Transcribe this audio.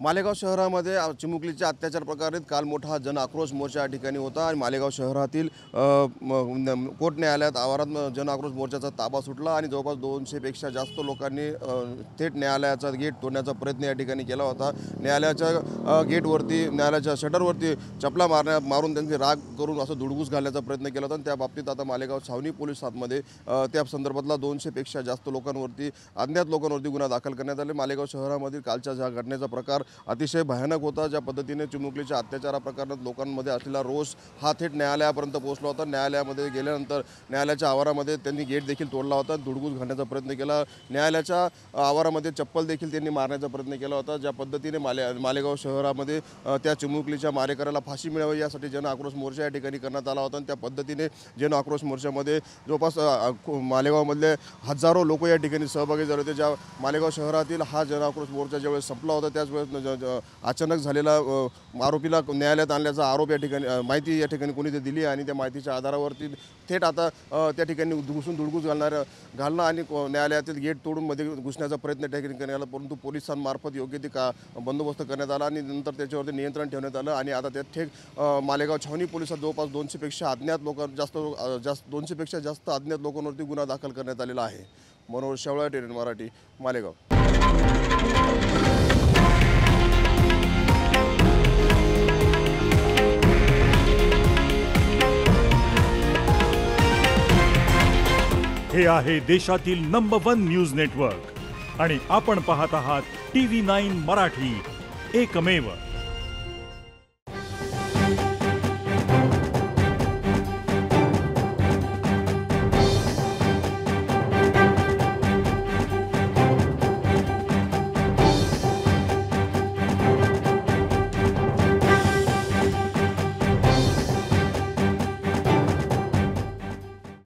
मालेगाव शहरामध्ये चिमुकलीच्या अत्याचार प्रकारात काल मोठा जन आक्रोश मोर्चा या ठिकाणी होता आणि मालेगाव शहरातील कोर्ट न्यायालयात आवारात जन आक्रोश मोर्चाचा ताबा सुटला आणि जवळपास 200 पेक्षा जास्त लोकांनी थेट न्यायालयाचा गेट तोडण्याचा प्रयत्न या ठिकाणी केला होता। न्यायालयाच्या गेटवरती न्यायालयाच्या शटरवरती चपला मारून त्यांचे राग करून असं धुडगूस घालण्याचा प्रयत्न केला होता। त्या बाबतीत आता मालेगाव छावणी पोलीस स्टेशनमध्ये त्या संदर्भातला 200 पेक्षा जास्त लोकांवरती अज्ञात लोकांवरती गुन्हा दाखल करण्यात आले। मालेगाव शहरामधील कालच्या ज्या घटनेचा प्रकार अतिशय भयानक होता। ज्या पद्धतीने चिमुकलीच्या अत्याचारा प्रकरणात लोकांमध्ये असलेला रोष हा थेट न्यायालयापर्यंत पोहोचला होता। न्यायालयामध्ये गेल्यानंतर न्यायालयाच्या आवारामध्ये त्यांनी गेट देखील तोडला होता, धुडगूस घालण्याचा प्रयत्न केला। न्यायालयाच्या आवारामध्ये चप्पल देखील त्यांनी मारण्याचा प्रयत्न केला होता। ज्या पद्धतीने मालेगाव शहरामध्ये त्या चिमुकलीच्या मारेकऱ्याला फाशी मिळावी यासाठी जन आक्रोश मोर्चा या ठिकाणी करण्यात आला होता। त्या पद्धतीने जन आक्रोश मोर्चामध्ये जवळपास मालेगावमधले हजारो लोक या ठिकाणी सहभागी झाले होते। ज्या मालेगाव शहरातील हा जन आक्रोश मोर्चा ज्यावेळेस संपला होता त्याच वेळेस अचानक झालेला आरोपीला न्यायालयात आणल्याचा आरोप या ठिकाणी माहिती या ठिकाणी कोणी दिली आणि त्या माहितीच्या आधारावरती थेट आता त्या ठिकाणी धुडगूस घालणं आणि न्यायालयातील गेट तोडून मध्ये घुसण्याचा प्रयत्न त्या ठिकाणी करण्यात आला, परंतु पोलिसांमार्फत योग्य ते बंदोबस्त करण्यात आला आणि नंतर त्याच्यावरती नियंत्रण ठेवण्यात आलं आणि आता त्या थेट मालेगाव छावणी पोलिसात जवळपास 200 पेक्षा जास्त अज्ञात लोकांवरती गुन्हा दाखल करण्यात आलेला आहे। मनोहर शेवळा, टेरेन मराठी, मालेगाव। हे आहे देशातील नंबर 1 न्यूज नेटवर्क आणि आपण पाहत आहात TV9 मराठी, एकमेव।